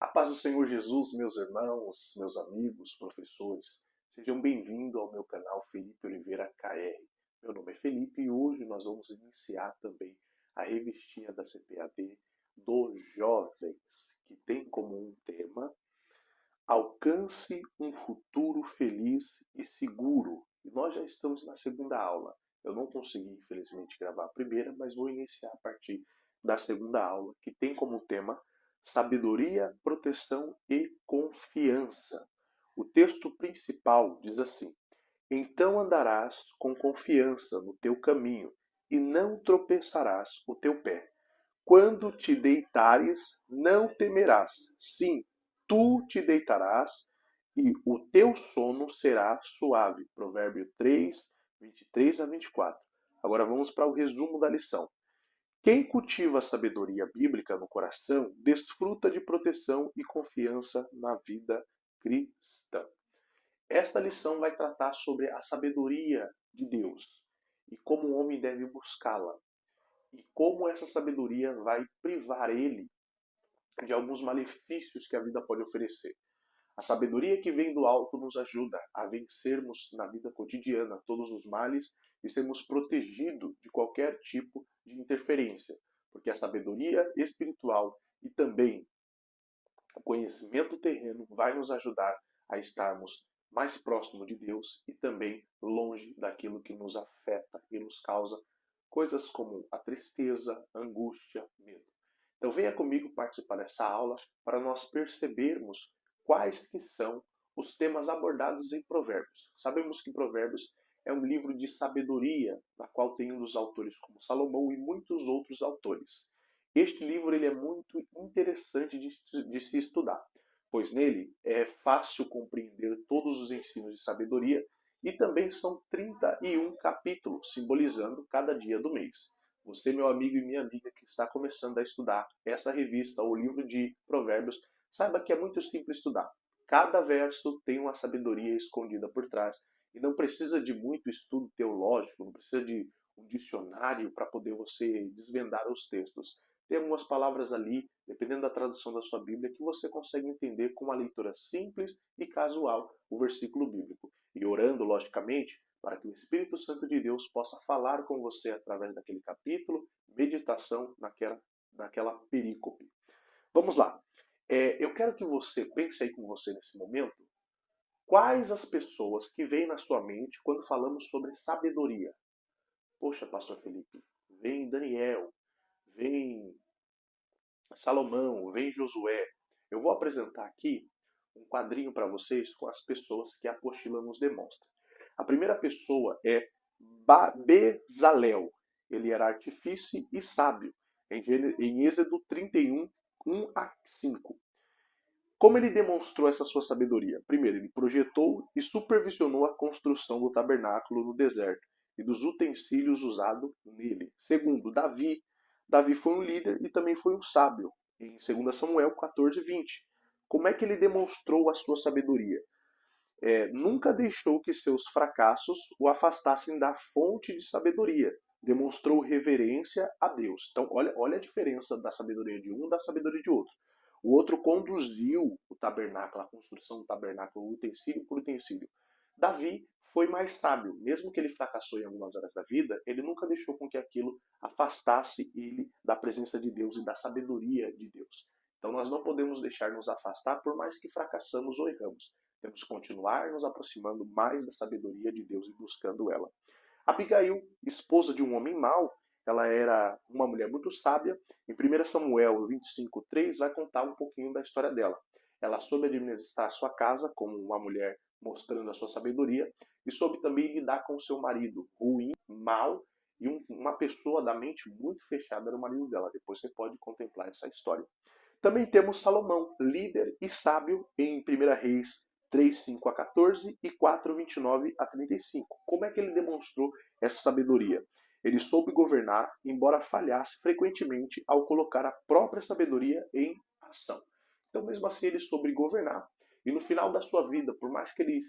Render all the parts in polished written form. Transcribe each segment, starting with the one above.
A paz do Senhor Jesus, meus irmãos, meus amigos, professores, sejam bem-vindos ao meu canal Felipe Oliveira KR. Meu nome é Felipe e hoje nós vamos iniciar também a revistinha da CPAD dos jovens, que tem como um tema Alcance um futuro feliz e seguro. E nós já estamos na segunda aula. Eu não consegui, infelizmente, gravar a primeira, mas vou iniciar a partir da segunda aula, que tem como tema Sabedoria, Proteção e Confiança. O texto principal diz assim: Então andarás com confiança no teu caminho, e não tropeçarás o teu pé. Quando te deitares, não temerás. Sim, tu te deitarás e o teu sono será suave. Provérbio 3, 23 a 24. Agora vamos para o resumo da lição. Quem cultiva a sabedoria bíblica no coração desfruta de proteção e confiança na vida cristã. Esta lição vai tratar sobre a sabedoria de Deus e como o homem deve buscá-la e como essa sabedoria vai privar ele de alguns malefícios que a vida pode oferecer. A sabedoria que vem do alto nos ajuda a vencermos na vida cotidiana todos os males e sermos protegidos de qualquer tipo de interferência, porque a sabedoria espiritual e também o conhecimento terreno vai nos ajudar a estarmos mais próximo de Deus e também longe daquilo que nos afeta e nos causa coisas como a tristeza, a angústia, medo. Então venha comigo participar dessa aula para nós percebermos quais que são os temas abordados em Provérbios. Sabemos que Provérbios é um livro de sabedoria, na qual tem um dos autores como Salomão e muitos outros autores. Este livro ele é muito interessante de se estudar, pois nele é fácil compreender todos os ensinos de sabedoria e também são 31 capítulos, simbolizando cada dia do mês. Você, meu amigo e minha amiga que está começando a estudar essa revista ou livro de Provérbios, saiba que é muito simples estudar. Cada verso tem uma sabedoria escondida por trás e não precisa de muito estudo teológico, não precisa de um dicionário para poder você desvendar os textos. Tem algumas palavras ali, dependendo da tradução da sua Bíblia, que você consegue entender com uma leitura simples e casual o versículo bíblico. E orando, logicamente, para que o Espírito Santo de Deus possa falar com você através daquele capítulo, meditação naquela perícope. Vamos lá. Eu quero que você pense aí com você nesse momento quais as pessoas que vêm na sua mente quando falamos sobre sabedoria. Poxa, pastor Felipe, vem Daniel, vem Salomão, vem Josué. Eu vou apresentar aqui um quadrinho para vocês com as pessoas que a apostila nos demonstra. A primeira pessoa é Bezalel. Ele era artífice e sábio, em Êxodo 31, 1 a 5. Como ele demonstrou essa sua sabedoria? Primeiro, ele projetou e supervisionou a construção do tabernáculo no deserto e dos utensílios usados nele. Segundo, Davi. Davi foi um líder e também foi um sábio, em 2 Samuel 14, 20. Como é que ele demonstrou a sua sabedoria? Nunca deixou que seus fracassos o afastassem da fonte de sabedoria. Demonstrou reverência a Deus. Então, olha a diferença da sabedoria de um e da sabedoria de outro. O outro conduziu o tabernáculo, a construção do tabernáculo, utensílio por utensílio. Davi foi mais sábio. Mesmo que ele fracassou em algumas áreas da vida, ele nunca deixou com que aquilo afastasse ele da presença de Deus e da sabedoria de Deus. Então nós não podemos deixar nos afastar por mais que fracassamos ou erramos. Temos que continuar nos aproximando mais da sabedoria de Deus e buscando ela. Abigail, esposa de um homem mau, ela era uma mulher muito sábia. Em 1 Samuel 25:3 vai contar um pouquinho da história dela. Ela soube administrar a sua casa como uma mulher mostrando a sua sabedoria e soube também lidar com o seu marido ruim, mau e uma pessoa da mente muito fechada era o marido dela. Depois você pode contemplar essa história. Também temos Salomão, líder e sábio em 1 Reis 3, 5 a 14 e 4, 29 a 35. Como é que ele demonstrou essa sabedoria? Ele soube governar, embora falhasse frequentemente ao colocar a própria sabedoria em ação. Então, mesmo assim, ele soube governar. E no final da sua vida, por mais que ele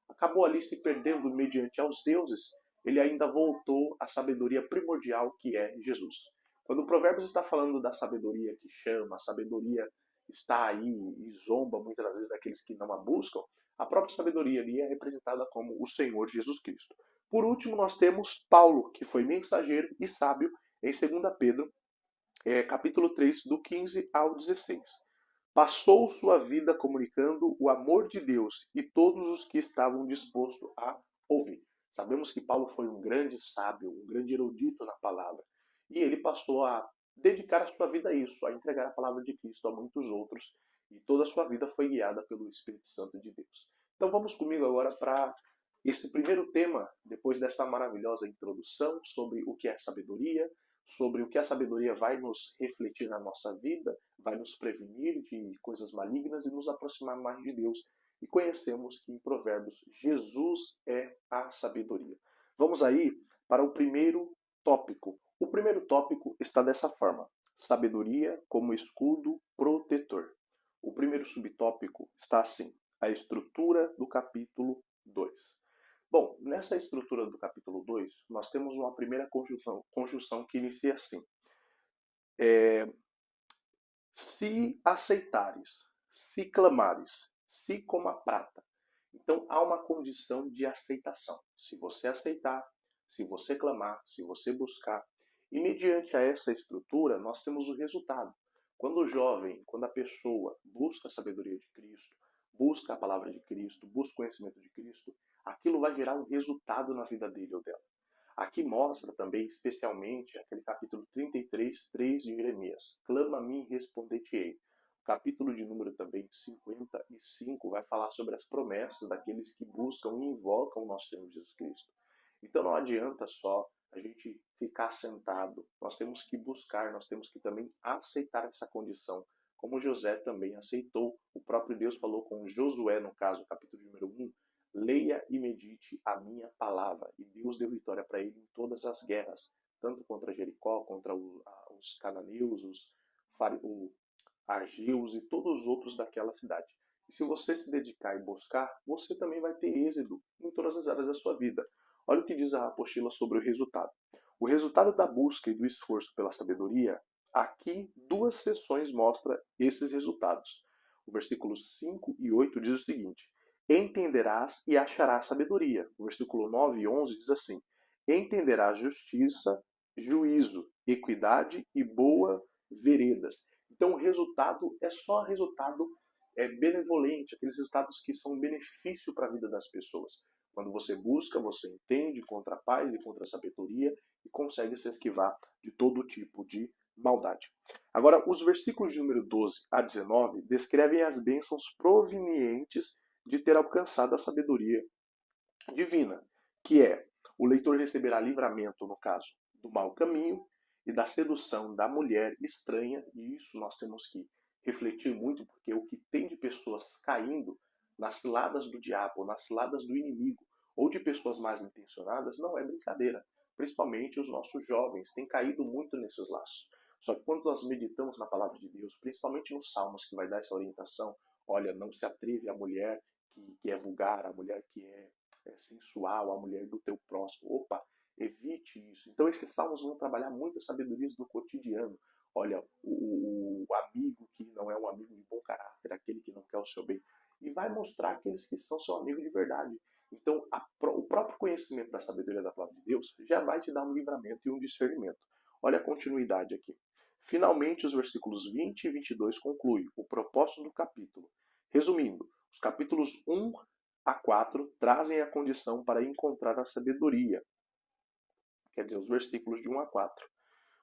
acabou ali se perdendo mediante aos deuses, ele ainda voltou à sabedoria primordial que é Jesus. Quando o Provérbios está falando da sabedoria que chama, a sabedoria está aí e zomba muitas das vezes daqueles que não a buscam, a própria sabedoria ali é representada como o Senhor Jesus Cristo. Por último, nós temos Paulo, que foi mensageiro e sábio em 2 Pedro, capítulo 3, do 15 ao 16. Passou sua vida comunicando o amor de Deus e todos os que estavam dispostos a ouvir. Sabemos que Paulo foi um grande sábio, um grande erudito na palavra. E ele passou a dedicar a sua vida a isso, a entregar a palavra de Cristo a muitos outros. E toda a sua vida foi guiada pelo Espírito Santo de Deus. Então vamos comigo agora para esse primeiro tema, depois dessa maravilhosa introdução sobre o que é sabedoria, sobre o que a sabedoria vai nos refletir na nossa vida, vai nos prevenir de coisas malignas e nos aproximar mais de Deus. E conhecemos que em Provérbios Jesus é a sabedoria. Vamos aí para o primeiro tópico. O primeiro tópico está dessa forma: sabedoria como escudo protetor. O primeiro subtópico está assim: a estrutura do capítulo 2. Bom, nessa estrutura do capítulo 2, nós temos uma primeira conjunção que inicia assim: se aceitares, se clamares, se como a prata. Então há uma condição de aceitação. Se você aceitar, se você clamar, se você buscar, e mediante a essa estrutura nós temos o resultado. Quando o jovem, quando a pessoa busca a sabedoria de Cristo, busca a palavra de Cristo, busca o conhecimento de Cristo, aquilo vai gerar um resultado na vida dele ou dela. Aqui mostra também, especialmente, aquele capítulo 33, 3 de Jeremias. Clama a mim e responder-te-ei. O capítulo de número também 55 vai falar sobre as promessas daqueles que buscam e invocam o nosso Senhor Jesus Cristo. Então não adianta só a gente ficar sentado. Nós temos que buscar, nós temos que também aceitar essa condição. Como José também aceitou, o próprio Deus falou com Josué, no caso, capítulo número 1, leia e medite a minha palavra. E Deus deu vitória para ele em todas as guerras, tanto contra Jericó, contra os cananeus, os argeus e todos os outros daquela cidade. E se você se dedicar e buscar, você também vai ter êxito em todas as áreas da sua vida. Olha o que diz a apostila sobre o resultado. O resultado da busca e do esforço pela sabedoria, aqui 2 seções mostram esses resultados. O versículo 5 e 8 diz o seguinte: entenderás e acharás sabedoria. O versículo 9 e 11 diz assim: entenderás justiça, juízo, equidade e boa veredas. Então o resultado é só resultado benevolente, aqueles resultados que são um benefício para a vida das pessoas. Quando você busca, você entende contra a paz e contra a sabedoria e consegue se esquivar de todo tipo de maldade. Agora, os versículos de número 12 a 19 descrevem as bênçãos provenientes de ter alcançado a sabedoria divina, que é: o leitor receberá livramento, no caso, do mau caminho e da sedução da mulher estranha, e isso nós temos que refletir muito, porque o que tem de pessoas caindo nas ciladas do diabo, nas ciladas do inimigo, ou de pessoas mais intencionadas, não é brincadeira. Principalmente os nossos jovens têm caído muito nesses laços. Só que quando nós meditamos na palavra de Deus, principalmente nos Salmos, que vai dar essa orientação: olha, não se atreve a mulher que é vulgar, a mulher que é sensual, a mulher do teu próximo. Opa, evite isso. Então esses salmos vão trabalhar muitas sabedorias do cotidiano. Olha, o amigo que não é um amigo de bom caráter, aquele que não quer o seu bem. E vai mostrar aqueles que são seu amigo de verdade. Então, o próprio conhecimento da sabedoria da palavra de Deus já vai te dar um livramento e um discernimento. Olha a continuidade aqui. Finalmente, os versículos 20 e 22 concluem o propósito do capítulo. Resumindo, os capítulos 1 a 4 trazem a condição para encontrar a sabedoria. Quer dizer, os versículos de 1 a 4.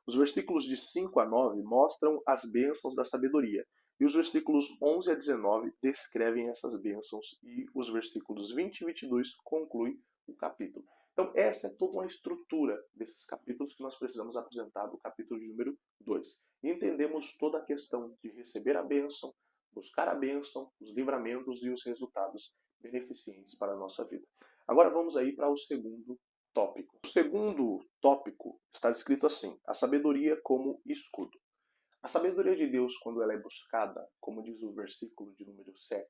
Os versículos de 5 a 9 mostram as bênçãos da sabedoria. E os versículos 11 a 19 descrevem essas bênçãos. E os versículos 20 e 22 concluem o capítulo. Então, essa é toda uma estrutura desses capítulos que nós precisamos apresentar do capítulo de número 2. E entendemos toda a questão de receber a bênção, buscar a bênção, os livramentos e os resultados beneficentes para a nossa vida. Agora vamos aí para o segundo tópico. O segundo tópico está escrito assim: a sabedoria como escudo. A sabedoria de Deus, quando ela é buscada, como diz o versículo de número 7,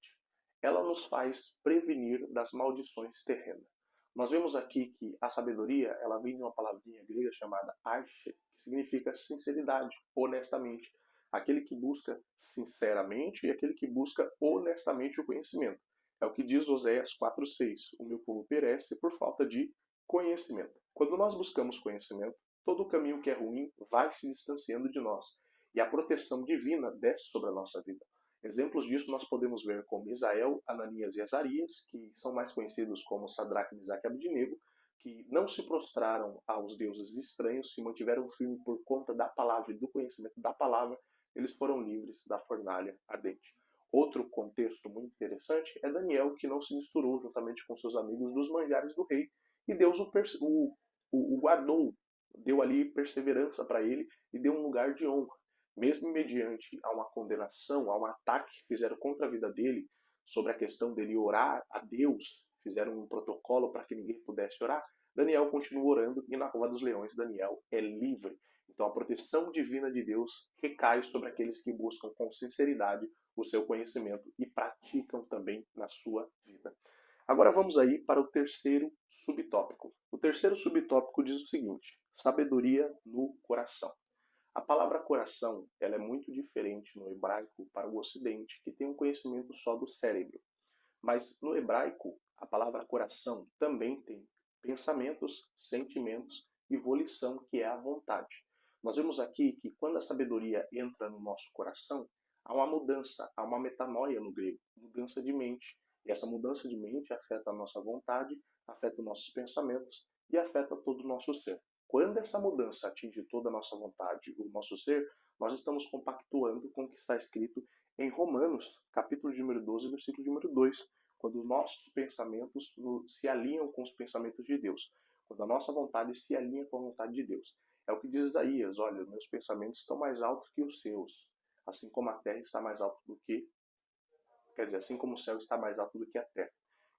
ela nos faz prevenir das maldições terrenas. Nós vemos aqui que a sabedoria, ela vem de uma palavrinha grega chamada arche, que significa sinceridade, honestamente. aquele que busca sinceramente e aquele que busca honestamente o conhecimento. É o que diz Oséias 4:6. O meu povo perece por falta de conhecimento. Quando nós buscamos conhecimento, todo o caminho que é ruim vai se distanciando de nós. E a proteção divina desce sobre a nossa vida. Exemplos disso nós podemos ver com Misael, Ananias e Azarias, que são mais conhecidos como Sadraque, Mesaque e Abednego, que não se prostraram aos deuses estranhos, se mantiveram firmes por conta da palavra e do conhecimento da palavra, eles foram livres da fornalha ardente. Outro contexto muito interessante é Daniel, que não se misturou juntamente com seus amigos dos manjares do rei, e Deus o guardou, deu ali perseverança para ele e deu um lugar de honra. Mesmo mediante a uma condenação, a um ataque que fizeram contra a vida dele, sobre a questão dele orar a Deus, fizeram um protocolo para que ninguém pudesse orar, Daniel continua orando e na cova dos leões Daniel é livre. Então a proteção divina de Deus recai sobre aqueles que buscam com sinceridade o seu conhecimento e praticam também na sua vida. Agora vamos aí para o terceiro subtópico. O terceiro subtópico diz o seguinte: sabedoria no coração. A palavra coração ela é muito diferente no hebraico para o ocidente, que tem um conhecimento só do cérebro. Mas no hebraico, a palavra coração também tem pensamentos, sentimentos e volição, que é a vontade. Nós vemos aqui que quando a sabedoria entra no nosso coração, há uma mudança, há uma metanoia no grego, mudança de mente. E essa mudança de mente afeta a nossa vontade, afeta os nossos pensamentos e afeta todo o nosso ser. Quando essa mudança atinge toda a nossa vontade, o nosso ser, nós estamos compactuando com o que está escrito em Romanos, capítulo de número 12, versículo de número 2, quando nossos pensamentos se alinham com os pensamentos de Deus, quando a nossa vontade se alinha com a vontade de Deus. É o que diz Isaías: olha, meus pensamentos estão mais altos que os seus, assim como a terra está mais alta do que, quer dizer, assim como o céu está mais alto do que a terra.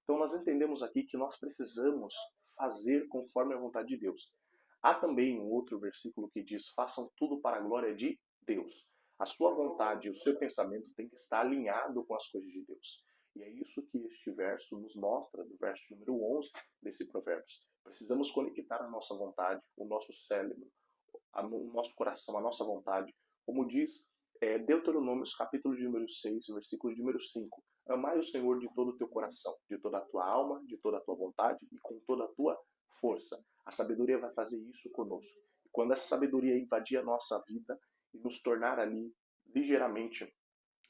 Então nós entendemos aqui que nós precisamos fazer conforme a vontade de Deus. Há também um outro versículo que diz: façam tudo para a glória de Deus. A sua vontade e o seu pensamento tem que estar alinhado com as coisas de Deus. E é isso que este verso nos mostra, do verso número 11 desse Provérbios. Precisamos conectar a nossa vontade, o nosso cérebro, o nosso coração, a nossa vontade. Como diz Deuteronômios, capítulo de número 6, versículo de número 5. Amai o Senhor de todo o teu coração, de toda a tua alma, de toda a tua vontade e com toda a tua força. A sabedoria vai fazer isso conosco. E quando essa sabedoria invadir a nossa vida e nos tornar ali ligeiramente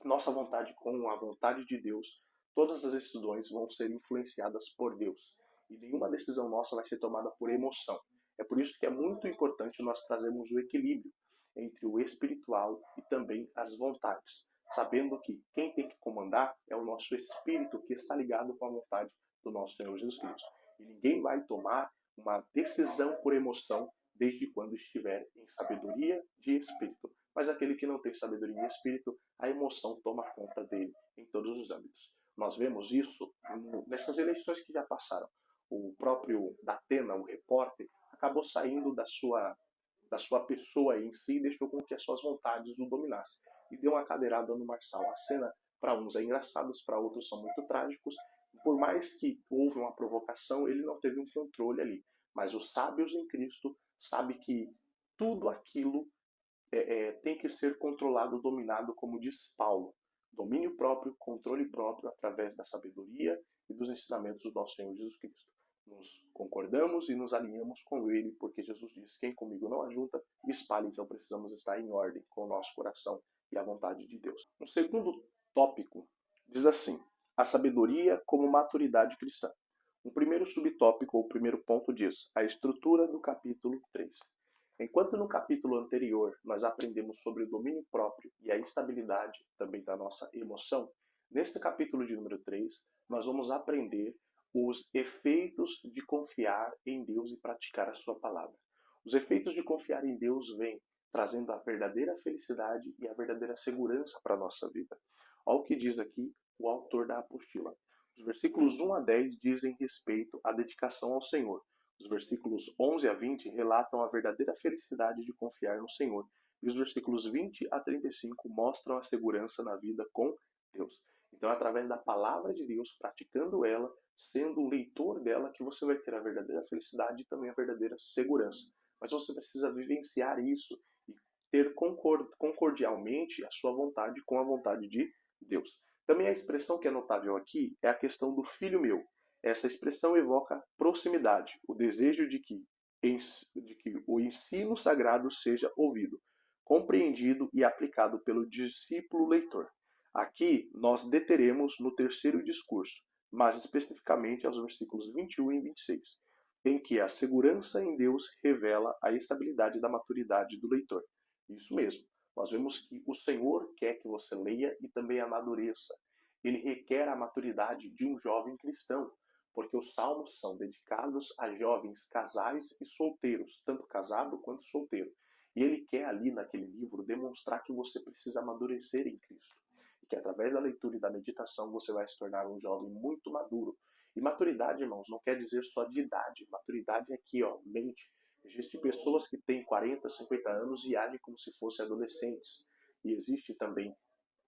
nossa vontade com a vontade de Deus, todas as decisões vão ser influenciadas por Deus. E nenhuma decisão nossa vai ser tomada por emoção. É por isso que é muito importante nós trazermos o equilíbrio entre o espiritual e também as vontades, sabendo que quem tem que comandar é o nosso espírito, que está ligado com a vontade do nosso Senhor Jesus Cristo. E ninguém vai tomar uma decisão por emoção desde quando estiver em sabedoria de espírito. Mas aquele que não tem sabedoria de espírito, a emoção toma conta dele em todos os âmbitos. Nós vemos isso nessas eleições que já passaram. O próprio Datena, o repórter, acabou saindo da sua pessoa em si e deixou com que as suas vontades o dominassem. E deu uma cadeirada no Marçal. A cena, para uns é engraçada, para outros são muito trágicos. Por mais que houve uma provocação, ele não teve um controle ali. Mas os sábios em Cristo sabem que tudo aquilo tem que ser controlado, dominado, como diz Paulo. Domínio próprio, controle próprio, através da sabedoria e dos ensinamentos do nosso Senhor Jesus Cristo. Nos concordamos e nos alinhamos com Ele, porque Jesus diz: quem comigo não ajunta, espalha. Então precisamos estar em ordem com o nosso coração e a vontade de Deus. Um segundo tópico diz assim: a sabedoria como maturidade cristã. O primeiro subtópico, ou o primeiro ponto diz: a estrutura do capítulo 3. Enquanto no capítulo anterior nós aprendemos sobre o domínio próprio e a estabilidade também da nossa emoção, neste capítulo de número 3 nós vamos aprender os efeitos de confiar em Deus e praticar a sua palavra. Os efeitos de confiar em Deus vêm trazendo a verdadeira felicidade e a verdadeira segurança para a nossa vida. Olha o que diz aqui o autor da apostila. Os versículos 1 a 10 dizem respeito à dedicação ao Senhor. Os versículos 11 a 20 relatam a verdadeira felicidade de confiar no Senhor. E os versículos 20 a 35 mostram a segurança na vida com Deus. Então, através da palavra de Deus, praticando ela, sendo um leitor dela, que você vai ter a verdadeira felicidade e também a verdadeira segurança. Mas você precisa vivenciar isso e ter concordialmente a sua vontade com a vontade de Deus. Também a expressão que é notável aqui é a questão do filho meu. Essa expressão evoca proximidade, o desejo de que o ensino sagrado seja ouvido, compreendido e aplicado pelo discípulo leitor. Aqui nós deteremos no terceiro discurso, mas especificamente aos versículos 21 e 26, em que a segurança em Deus revela a estabilidade da maturidade do leitor. Isso mesmo, nós vemos que o Senhor quer que você leia e também amadureça. Ele requer a maturidade de um jovem cristão, porque os salmos são dedicados a jovens casais e solteiros, tanto casado quanto solteiro. E ele quer ali naquele livro demonstrar que você precisa amadurecer em Cristo. E que através da leitura e da meditação você vai se tornar um jovem muito maduro. E maturidade, irmãos, não quer dizer só de idade. Maturidade é aqui, ó, mente. Existem pessoas que têm 40, 50 anos e agem como se fossem adolescentes. E existe também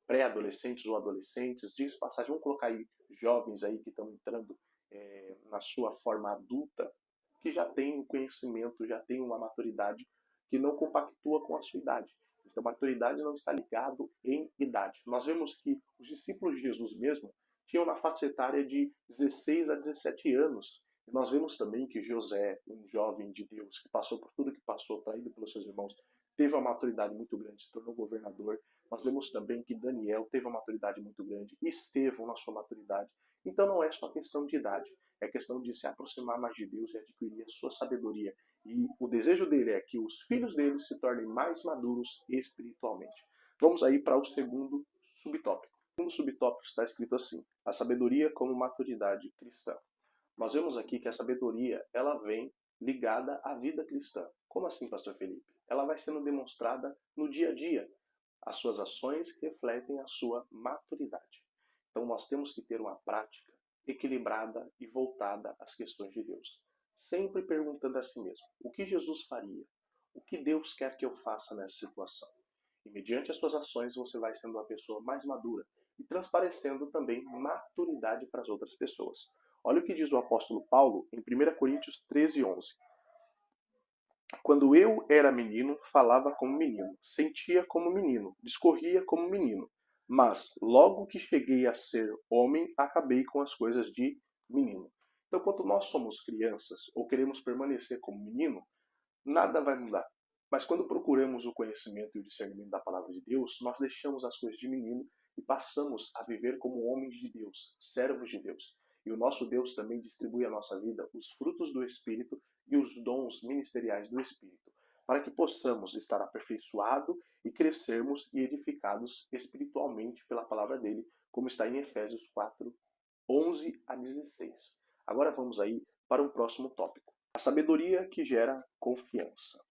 pré-adolescentes ou adolescentes. Diz passagem, vamos colocar aí jovens aí que estão entrando na sua forma adulta, que já tem um conhecimento, já tem uma maturidade que não compactua com a sua idade. Então, maturidade não está ligado em idade. Nós vemos que os discípulos de Jesus mesmo tinham na faixa etária de 16 a 17 anos. E nós vemos também que José, um jovem de Deus, que passou por tudo que passou, traído pelos seus irmãos, teve uma maturidade muito grande, se tornou governador. Nós vemos também que Daniel teve uma maturidade muito grande, Estevão na sua maturidade. Então não é só questão de idade, é questão de se aproximar mais de Deus e adquirir a sua sabedoria. E o desejo dele é que os filhos dele se tornem mais maduros espiritualmente. Vamos aí para o segundo subtópico. O segundo subtópico está escrito assim: a sabedoria como maturidade cristã. Nós vemos aqui que a sabedoria ela vem ligada à vida cristã. Como assim, pastor Felipe? Ela vai sendo demonstrada no dia a dia. As suas ações refletem a sua maturidade. Então nós temos que ter uma prática equilibrada e voltada às questões de Deus. Sempre perguntando a si mesmo, o que Jesus faria? O que Deus quer que eu faça nessa situação? E mediante as suas ações você vai sendo uma pessoa mais madura e transparecendo também maturidade para as outras pessoas. Olha o que diz o apóstolo Paulo em 1 Coríntios 13, 11. Quando eu era menino, falava como menino, sentia como menino, discorria como menino. Mas, logo que cheguei a ser homem, acabei com as coisas de menino. Então, quando nós somos crianças ou queremos permanecer como menino, nada vai mudar. Mas quando procuramos o conhecimento e o discernimento da palavra de Deus, nós deixamos as coisas de menino e passamos a viver como homens de Deus, servos de Deus. E o nosso Deus também distribui à nossa vida os frutos do Espírito e os dons ministeriais do Espírito, para que possamos estar aperfeiçoados e crescermos e edificados espiritualmente pela palavra dele, como está em Efésios 4, 11 a 16. Agora vamos aí para um próximo tópico. A sabedoria que gera confiança.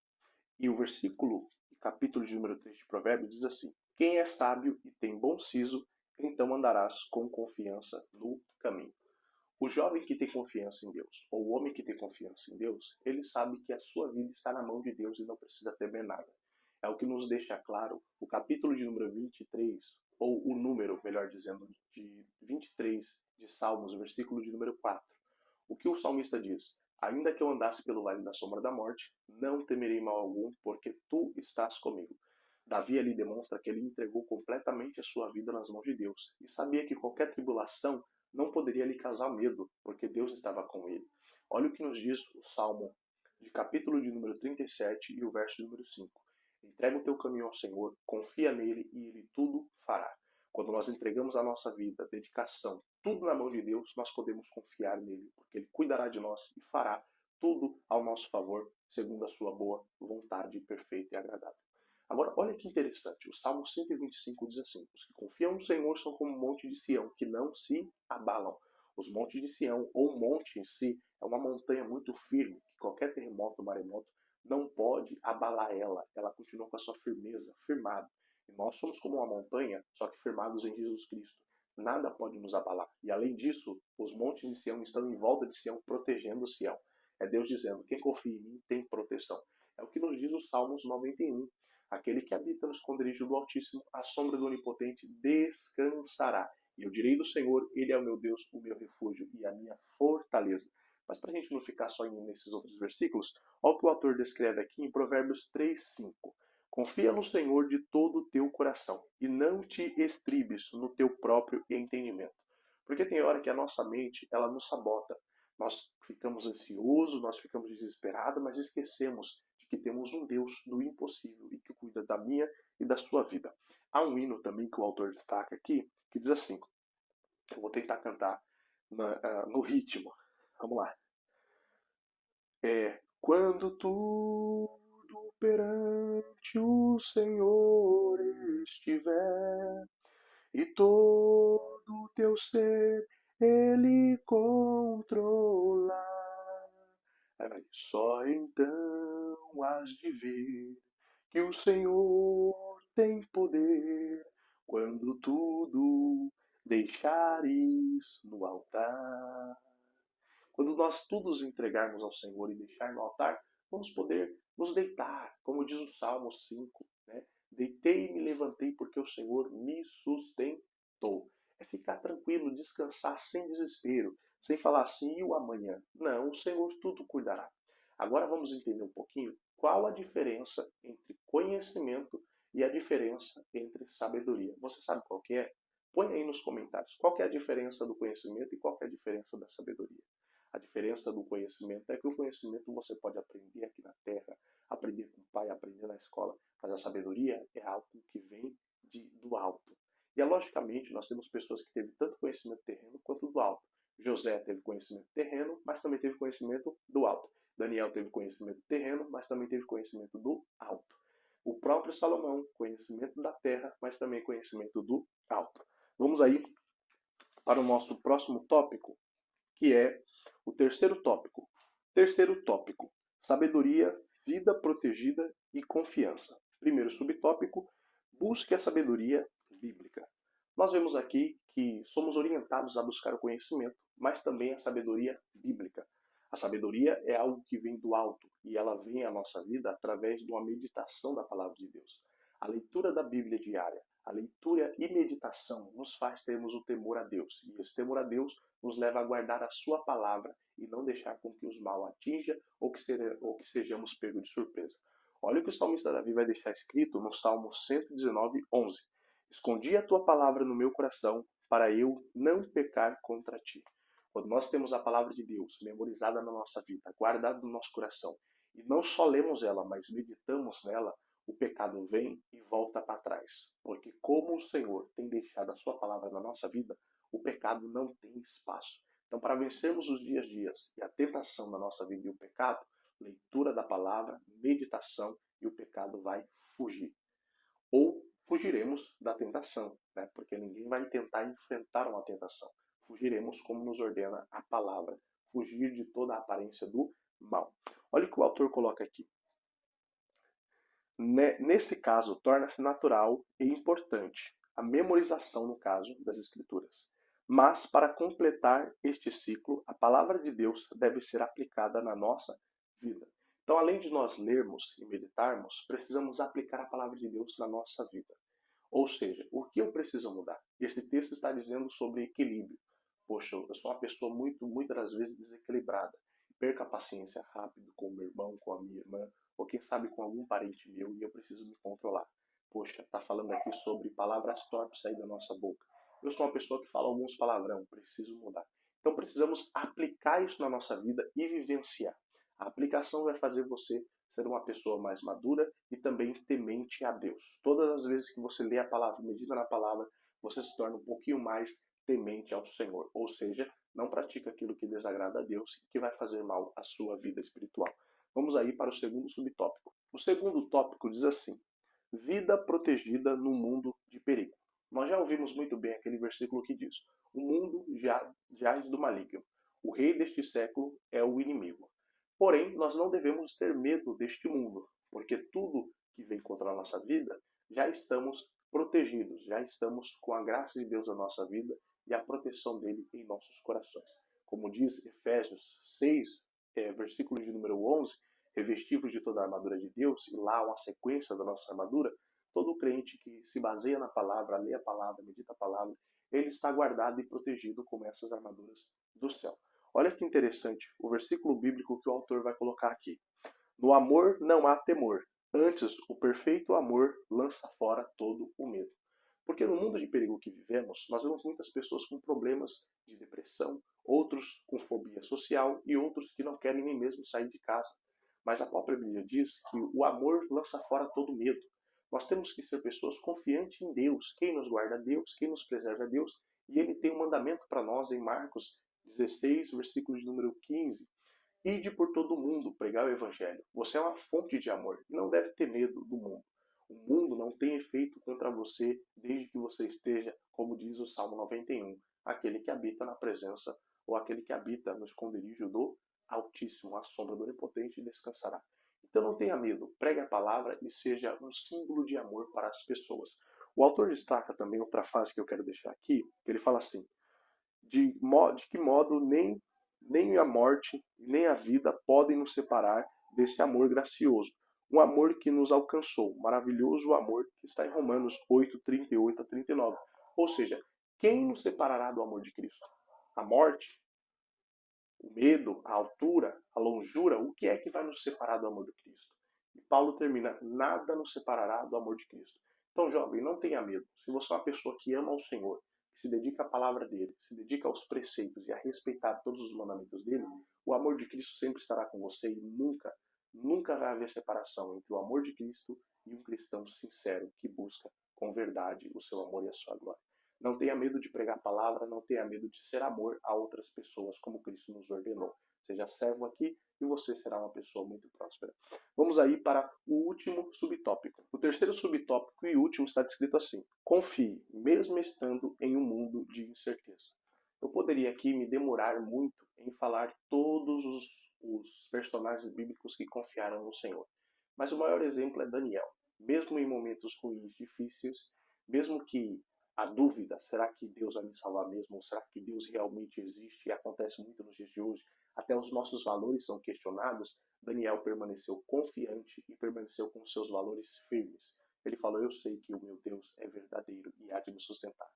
E o versículo, capítulo de número 3 de Provérbios diz assim: quem é sábio e tem bom siso, então andarás com confiança no caminho. O jovem que tem confiança em Deus, ou o homem que tem confiança em Deus, ele sabe que a sua vida está na mão de Deus e não precisa temer nada. É o que nos deixa claro o capítulo de número 23, ou o número, melhor dizendo, de 23 de Salmos, o versículo de número 4. O que o salmista diz? Ainda que eu andasse pelo vale da sombra da morte, não temerei mal algum, porque tu estás comigo. Davi ali demonstra que ele entregou completamente a sua vida nas mãos de Deus e sabia que qualquer tribulação não poderia lhe causar medo, porque Deus estava com ele. Olha o que nos diz o Salmo de capítulo de número 37 e o verso número 5. Entrega o teu caminho ao Senhor, confia nele e ele tudo fará. Quando nós entregamos a nossa vida, dedicação, tudo na mão de Deus, nós podemos confiar nele, porque ele cuidará de nós e fará tudo ao nosso favor, segundo a sua boa vontade perfeita e agradável. Agora, olha que interessante, o Salmo 125 diz assim: os que confiam no Senhor são como o monte de Sião, que não se abalam. Os montes de Sião, ou o monte em si, é uma montanha muito firme, que qualquer terremoto ou maremoto não pode abalar ela. Ela continua com a sua firmeza, firmada. E nós somos como uma montanha, só que firmados em Jesus Cristo. Nada pode nos abalar. E além disso, os montes de Sião estão em volta de Sião, protegendo Sião. É Deus dizendo: quem confia em mim tem proteção. É o que nos diz o Salmos 91. Aquele que habita no esconderijo do Altíssimo, à sombra do Onipotente, descansará. E eu direi do Senhor: ele é o meu Deus, o meu refúgio e a minha fortaleza. Mas para a gente não ficar só nesses outros versículos, olha o que o autor descreve aqui em Provérbios 3, 5. Confia no Senhor de todo o teu coração e não te estribes no teu próprio entendimento. Porque tem hora que a nossa mente, ela nos sabota. Nós ficamos ansiosos, nós ficamos desesperados, mas esquecemos de que temos um Deus do impossível e que cuida da minha e da sua vida. Há um hino também que o autor destaca aqui, que diz assim, eu vou tentar cantar no ritmo. Vamos lá. Quando tudo perante o Senhor estiver e todo o teu ser Ele controlar, só então has de ver que o Senhor tem poder quando tudo deixares no altar. Quando nós todos entregarmos ao Senhor e deixar no altar, vamos poder nos deitar, como diz o Salmo 5, né? Deitei e me levantei porque o Senhor me sustentou. É ficar tranquilo, descansar sem desespero, sem falar assim, e o amanhã? Não, o Senhor tudo cuidará. Agora vamos entender um pouquinho qual a diferença entre conhecimento e a diferença entre sabedoria. Você sabe qual que é? Põe aí nos comentários qual que é a diferença do conhecimento e qual que é a diferença da sabedoria. A diferença do conhecimento é que o conhecimento você pode aprender aqui na Terra, aprender com o pai, aprender na escola, mas a sabedoria é algo que vem do alto. E logicamente nós temos pessoas que teve tanto conhecimento terreno quanto do alto. José teve conhecimento terreno, mas também teve conhecimento do alto. Daniel teve conhecimento terreno, mas também teve conhecimento do alto. O próprio Salomão, conhecimento da terra, mas também conhecimento do alto. Vamos aí para o nosso próximo tópico, que é o terceiro tópico. Terceiro tópico, sabedoria, vida protegida e confiança. Primeiro subtópico, busque a sabedoria bíblica. Nós vemos aqui que somos orientados a buscar o conhecimento, mas também a sabedoria bíblica. A sabedoria é algo que vem do alto e ela vem à nossa vida através de uma meditação da palavra de Deus. A leitura da Bíblia diária, a leitura e meditação nos faz termos o temor a Deus. E esse temor a Deus nos leva a guardar a sua palavra e não deixar com que os mal atinja ou que sejamos pegos de surpresa. Olha o que o salmista Davi vai deixar escrito no Salmo 119, 11. Escondi a tua palavra no meu coração para eu não pecar contra ti. Quando nós temos a palavra de Deus memorizada na nossa vida, guardada no nosso coração, e não só lemos ela, mas meditamos nela, o pecado vem e volta para trás. Porque como o Senhor tem deixado a sua palavra na nossa vida, o pecado não tem espaço. Então, para vencermos os dias a dias e a tentação na nossa vida e o pecado, leitura da palavra, meditação e o pecado vai fugir. Ou fugiremos da tentação, né? Porque ninguém vai tentar enfrentar uma tentação. Fugiremos como nos ordena a palavra, fugir de toda a aparência do mal. Olha o que o autor coloca aqui. Nesse caso, torna-se natural e importante a memorização, no caso, das Escrituras. Mas, para completar este ciclo, a palavra de Deus deve ser aplicada na nossa vida. Então, além de nós lermos e meditarmos, precisamos aplicar a palavra de Deus na nossa vida. Ou seja, o que eu preciso mudar? Esse texto está dizendo sobre equilíbrio. Poxa, eu sou uma pessoa muitas das vezes desequilibrada. Perca a paciência rápido com o meu irmão, com a minha irmã, ou quem sabe com algum parente meu, e eu preciso me controlar. Poxa, está falando aqui sobre palavras torpes sair da nossa boca. Eu sou uma pessoa que fala alguns palavrão, preciso mudar. Então precisamos aplicar isso na nossa vida e vivenciar. A aplicação vai fazer você ser uma pessoa mais madura e também temente a Deus. Todas as vezes que você lê a palavra, medita na palavra, você se torna um pouquinho mais temente ao Senhor. Ou seja, não pratica aquilo que desagrada a Deus e que vai fazer mal à sua vida espiritual. Vamos aí para o segundo subtópico. O segundo tópico diz assim: vida protegida no mundo de perigo. Nós já ouvimos muito bem aquele versículo que diz: o mundo jaz do maligno. O rei deste século é o inimigo. Porém, nós não devemos ter medo deste mundo, porque tudo que vem contra a nossa vida, já estamos protegidos, já estamos com a graça de Deus na nossa vida e a proteção dele em nossos corações. Como diz Efésios 6, versículo de número 11, revestivos de toda a armadura de Deus, e lá uma sequência da nossa armadura, todo crente que se baseia na palavra, lê a palavra, medita a palavra, ele está guardado e protegido com essas armaduras do céu. Olha que interessante o versículo bíblico que o autor vai colocar aqui. No amor não há temor, Antes, o perfeito amor lança fora todo o medo. Porque no mundo de perigo que vivemos, nós vemos muitas pessoas com problemas de depressão, outros com fobia social e outros que não querem nem mesmo sair de casa. Mas a própria Bíblia diz que o amor lança fora todo medo. Nós temos que ser pessoas confiantes em Deus. Quem nos guarda é Deus, quem nos preserva é Deus. E ele tem um mandamento para nós em Marcos 16, versículo de número 15. Ide por todo o mundo, pregar o evangelho. Você é uma fonte de amor e não deve ter medo do mundo. O mundo não tem efeito contra você desde que você esteja, como diz o Salmo 91, aquele que habita na presença ou aquele que habita no esconderijo do Altíssimo, à sombra do Onipotente, descansará. Então não tenha medo, pregue a palavra e seja um símbolo de amor para as pessoas. O autor destaca também outra frase que eu quero deixar aqui, que ele fala assim: de que modo nem a morte, nem a vida podem nos separar desse amor gracioso. Um amor que nos alcançou, maravilhoso amor que está em Romanos 8, 38 a 39. Ou seja, quem nos separará do amor de Cristo? A morte? O medo? A altura? A longura? O que é que vai nos separar do amor de Cristo? E Paulo termina: nada nos separará do amor de Cristo. Então, jovem, não tenha medo. Se você é uma pessoa que ama o Senhor, que se dedica à palavra dele, se dedica aos preceitos e a respeitar todos os mandamentos dele, o amor de Cristo sempre estará com você e nunca vai haver separação entre o amor de Cristo e um cristão sincero que busca com verdade o seu amor e a sua glória. Não tenha medo de pregar a palavra, não tenha medo de ser amor a outras pessoas, como Cristo nos ordenou. Seja servo aqui e você será uma pessoa muito próspera. Vamos aí para o último subtópico. O terceiro subtópico e último está descrito assim: confie, mesmo estando em um mundo de incerteza. Eu poderia aqui me demorar muito em falar todos os personagens bíblicos que confiaram no Senhor. Mas o maior exemplo é Daniel. Mesmo em momentos ruins, difíceis, mesmo que a dúvida, será que Deus vai me salvar mesmo? Ou será que Deus realmente existe? E acontece muito nos dias de hoje. Até os nossos valores são questionados. Daniel permaneceu confiante e permaneceu com seus valores firmes. Ele falou: eu sei que o meu Deus é verdadeiro e há de me sustentar.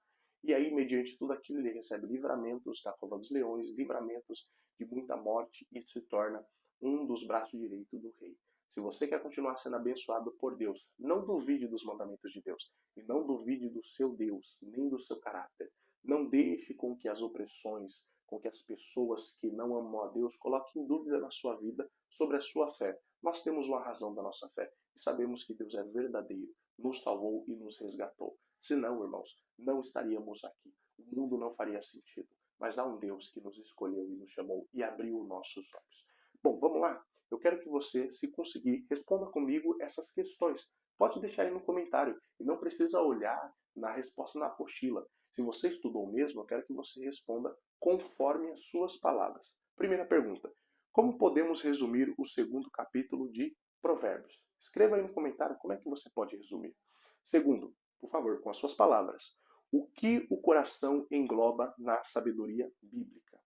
E aí, mediante tudo aquilo, ele recebe livramentos da cova dos leões, livramentos de muita morte e se torna um dos braços direitos do rei. Se você quer continuar sendo abençoado por Deus, não duvide dos mandamentos de Deus. E não duvide do seu Deus, nem do seu caráter. Não deixe com que as opressões, com que as pessoas que não amam a Deus coloquem dúvida na sua vida sobre a sua fé. Nós temos uma razão da nossa fé e sabemos que Deus é verdadeiro, nos salvou e nos resgatou. Senão, irmãos, não estaríamos aqui. O mundo não faria sentido. Mas há um Deus que nos escolheu e nos chamou e abriu nossos olhos. Bom, vamos lá? Eu quero que você, se conseguir, responda comigo essas questões. Pode deixar aí no comentário e não precisa olhar na resposta na apostila. Se você estudou mesmo, eu quero que você responda conforme as suas palavras. Primeira pergunta: como podemos resumir o segundo capítulo de Provérbios? Escreva aí no comentário como é que você pode resumir. Segundo, por favor, com as suas palavras, o que o coração engloba na sabedoria bíblica?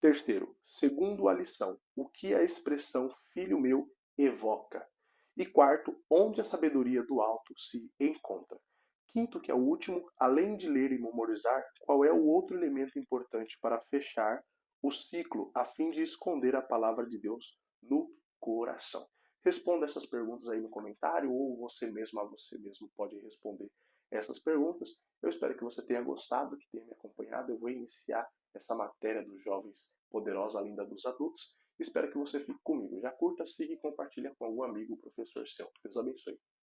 Terceiro, segundo a lição, o que a expressão filho meu evoca? E quarto, onde a sabedoria do alto se encontra? Quinto, que é o último, além de ler e memorizar, qual é o outro elemento importante para fechar o ciclo, a fim de esconder a palavra de Deus no coração? Responda essas perguntas aí no comentário, ou você mesmo a você mesmo pode responder essas perguntas. Eu espero que você tenha gostado, que tenha me acompanhado. Eu vou iniciar essa matéria dos jovens poderosa, linda dos adultos. Espero que você fique comigo. Já curta, siga e compartilha com algum amigo, professor seu. Deus abençoe.